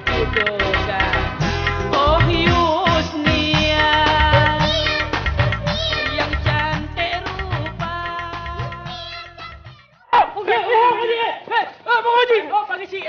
Kudokan. Oh Yusnia, yang cantik rupa. Okey, Haji. Bang Haji. Pagi cik.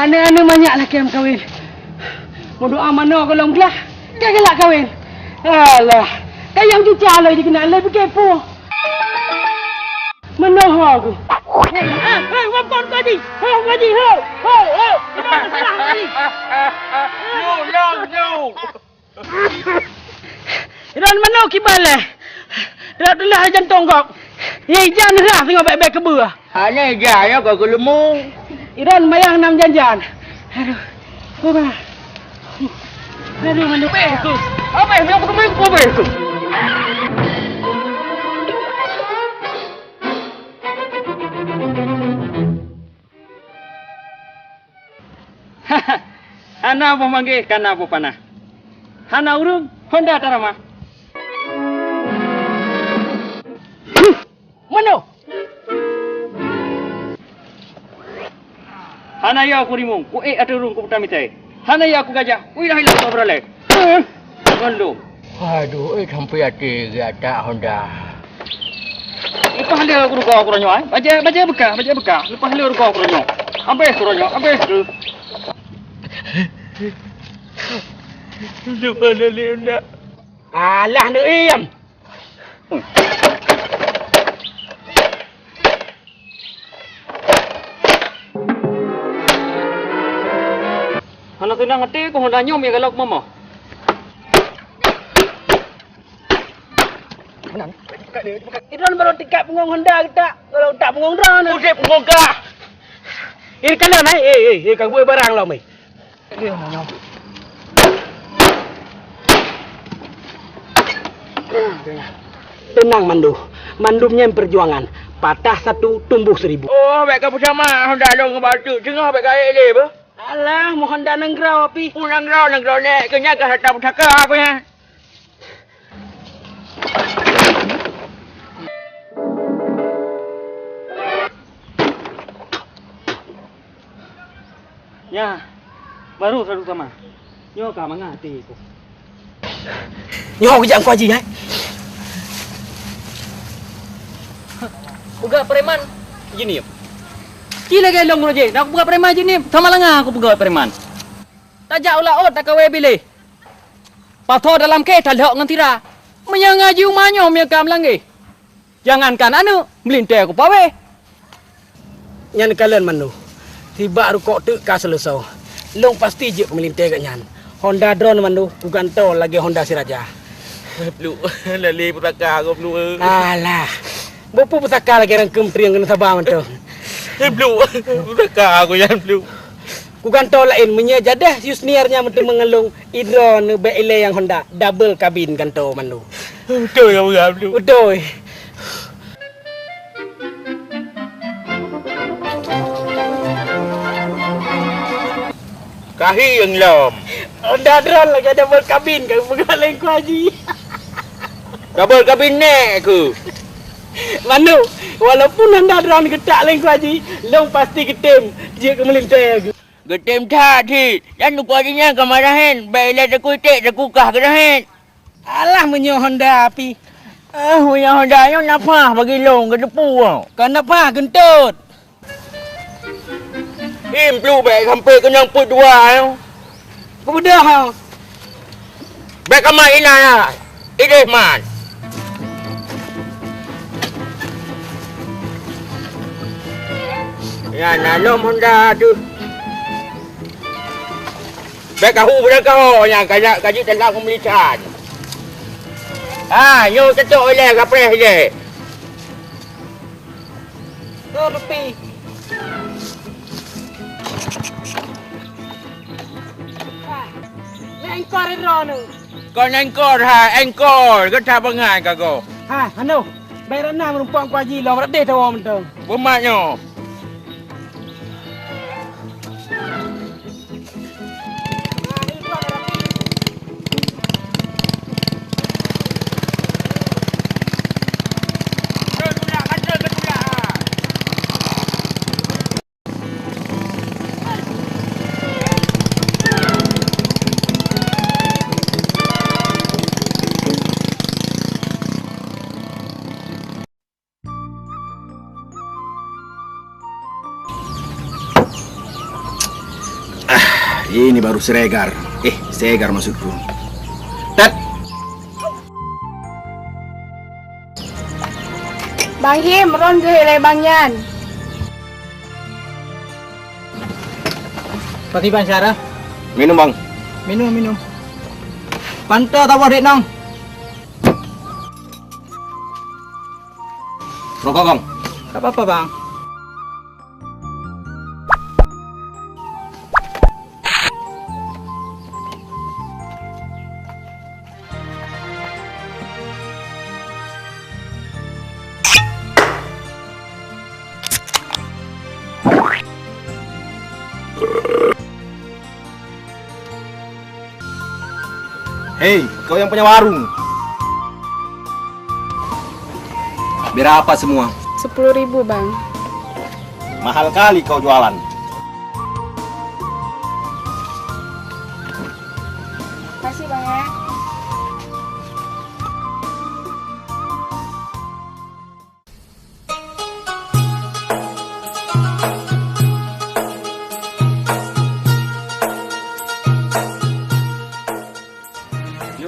Anak-anak banyak lelaki yang kahwin. Mau doa mana kalau belah? Kan gelak kahwin. Alah, kayang cuci alai dia kena alai berkepo. Menoh aku. Wapon tadi. Tadi. Gimana salah tadi? No. Dan mana kibale? Dah jantung kau. Ye jangan lah tengok baik-baik ke buah. Hanya jaya kau ke lemu. Iran mayang 6 janjan. Aduh. Apa? Aduh, mana beku. Apa yang aku beku beku? Hana apa manggil, kana apa panah. Hana urung, Honda tarama. Mana? Hana ya aku rimung, ku ada urung ku putamitai. Hana ya aku gajah, ku dah hilang kau beralai. Gondo. Aduh, sampai hati gata Honda. Lepas hala aku rukau aku ronyo. Baca bekah. Lepas hala rukau aku ronyo. Ambil aku ronyo, ambil aku. Lupa dah Honda. Alah, nak iam. Hana tu nak ngerti ku Honda nyom ya kalau mama. Mana? Iran baru tiket pengong Honda kita. Kalau tak pengong Ron. Usip pengong kah? Ini kanan kau buat barang lah mai. Dia mau nyom. Tenang Mandu. Mandumnya perjuangan. Patah 1, tumbuh 1000. Oh, baik kau bersama Honda dong ngebatu. Tengah baik kau ele apa? Alah, mau Honda nenggrau api. Nenggrau ni. Kenya kau tak bercakap apa ya? Ya, baru satu sama. Nyo ka mangati ko. Nyo kejap kau haji Buka preman. Gini. Kila ke long roje, nak buka preman je ni. Sama langa aku buka preman. Tajak ulah ot tak kawe pilih. Patho dalam ke tak lehok ngan tira. Menyangaji umanyo me kam langge. Jangankan anu, melintai aku pawe. Nyan kalian Mandu. Tiba rukok tu ka selesau. Long pasti je melintai kat nyan. Honda drone Mandu, bukan tol lagi Honda Siraja. Lu lali putaka aku lu. Alah. Bopo pusaka lagi rangkem triang kena sabar mantu. Lu putaka aku yang lu. Bukan tol lain menyejadah Yusniarnya mantu mengelung Idron BL yang Honda double kabin kanto Mandu. Betul kamu ngam lu. Betul. Kahi yang lom. Honda drone lagi double kabin kau pegang ku haji. Double kabin ni aku. Manu, walaupun Honda drone ketak lain ku haji, long pasti ketem dia ke melintai aku. Getem tak ti. Dan lu kuadinya kemarahan. Baiklah aku tek aku kah kerahan. Alah menyo Honda api. Yang Honda yang napa bagi long ke depu. Kenapa kentut? Im plu baik sampai kenyang put dua. Kemudian ha. Baik amat ina ya. Ideh man. Ya nanom Honda tu. Baik kahu pada kau yang kajak kaji tentang pemeliharaan. Ah, nyo ketuk oleh kapres je. Oh, tepi. Engkor itu. Kau engkor ha, engkor. Kau tak bengai kau. Ha, anu. Bayar enam rumpang ku haji lah. Berade tahu mentong. Bermaknya. Ini baru seregar. Segar maksudku. Tat. Bang Him, ron ke helai Bang Yan. Patiban Syarah. Minum bang. Minum. Pantau tak boleh nong. Rokok bang. Tak apa-apa bang. Hei, kau yang punya warung. Berapa semua? 10.000 bang. Mahal kali kau jualan. Makasih bang ya.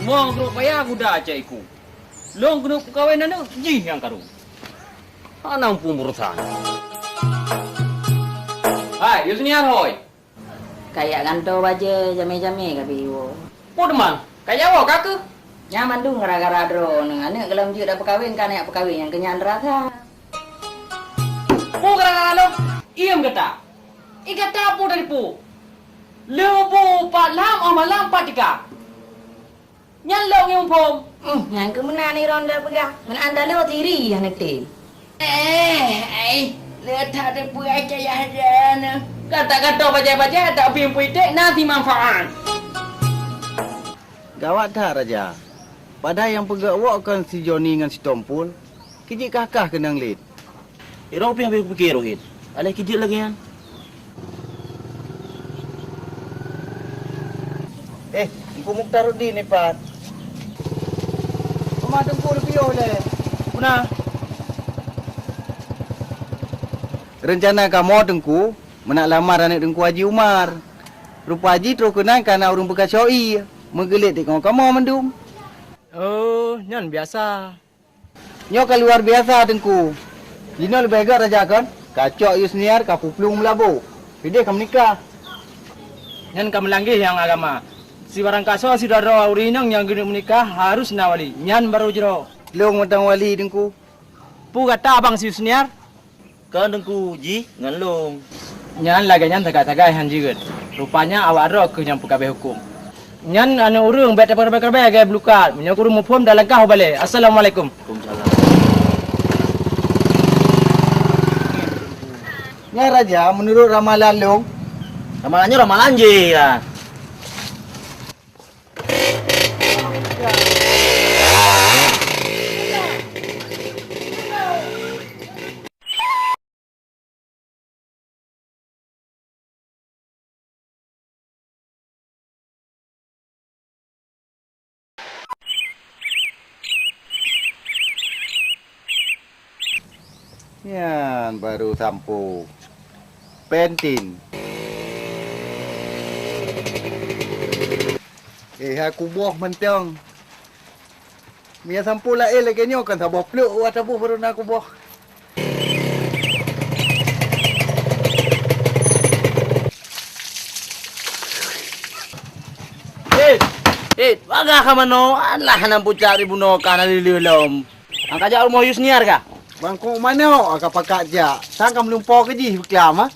Mong grup payah kuda aja iku. Long grup kawinan tu jih yang karu. Anang pun berusaha. Hai, you sini hoi. Kayak ganto baje jame-jame ka biwo. Podman, kayak awak kak? Nyaman tu gara-gara dro nang ane gelam je dah perkahwin kan anak perkahwin yang kenyan rata. Oh gara-gara lo, iem kata. Ikata apa dari pu? Lebo palam amalam patika. Nyan long yung pom. Yang kemana ni ronda pegah. Mana anda lo tiri yang nekte. Lihat ada pu aja ya ada. Kata-kata baca-baca tak pim puitek nanti manfaat. Gawat dah Raja. Pada yang pegak wak kan si Johnny dengan si Tompul. Kijik kakah kenang lid. Ropi habis fikir Rohit. Ada kijit lagi kan? Engkau Mukhtaruddin ni Pat. Rumah tengku lebih oleh. Puna. Rencana kamu tengku menak lamar anak tengku Haji Umar. Rupa Haji terus kenal kerana orang bekas syoi. Menggelit tengok kamu mendum. Oh, nyan biasa. Nyo kan luar biasa tengku. Dino lebih agak Raja kan? Kacok you senior kapuplung melabuk. Pilih kamu nikah. Nyan kamu langgih yang agama. Si barang kaso si dara urinang yang gini menikah harus nawali. Nyan baru jero. Long matang wali tengku. Pu kata abang si senior. Kau dengku ji ngalung. Nyan lagi nyan tagay-tagay han jiget. Rupanya awak ro ke yang pekabe hukum. Nyan anu urung bet perbe-perbe gay blukal. Menyokuru mufum dalam kau balik. Assalamualaikum. Waalaikumsalam. Ya Raja, menurut ramalan Long. Ramalannya ramalan je ya. Ya, baru sampo. Pentin. aku buah mentang. Mia sampula lagi nyo kan sabah pluk atabu baru nak aku buah. Baga ka mano, alah nang pucari buno kana lililom. Ang kaja mo Yusniar ka? Bangko mana agak pakak ja. Sangka melumpo ke ji berkiam ah.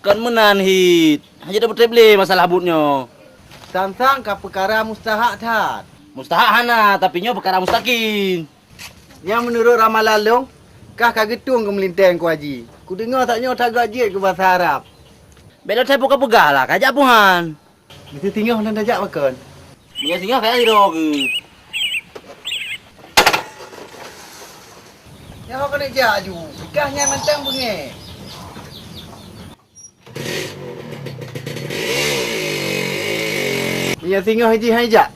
Kan menan hit. Hanya dapat beli masalah butnya. Sang ka perkara mustahak tat. Mustahak hana, tapi nyo perkara mustakin. Yang menurut ramalan long, kah kagetung ke melintang ku haji. Ku dengar tak nyo tak gaji ke bahasa Arab. Belok saya buka-buka lah, kajak puhan. Mesti tinggal dan dajak makan. Dia singgah kayak hero ke. Yang kau kena jaju. Kahnya mentang bunyi. Punya singgah haji hajak.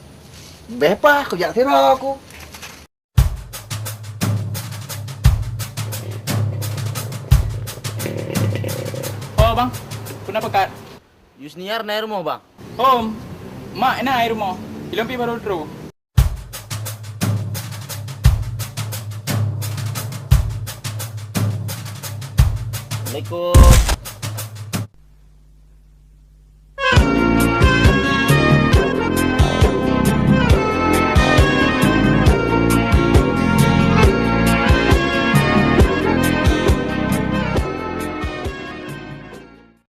Bepa aku jak siro aku. Oh bang, kenapa kat? Yusniar naik rumah bang. Om, mak nak air rumah. Ilang pi baru terus. Assalamualaikum.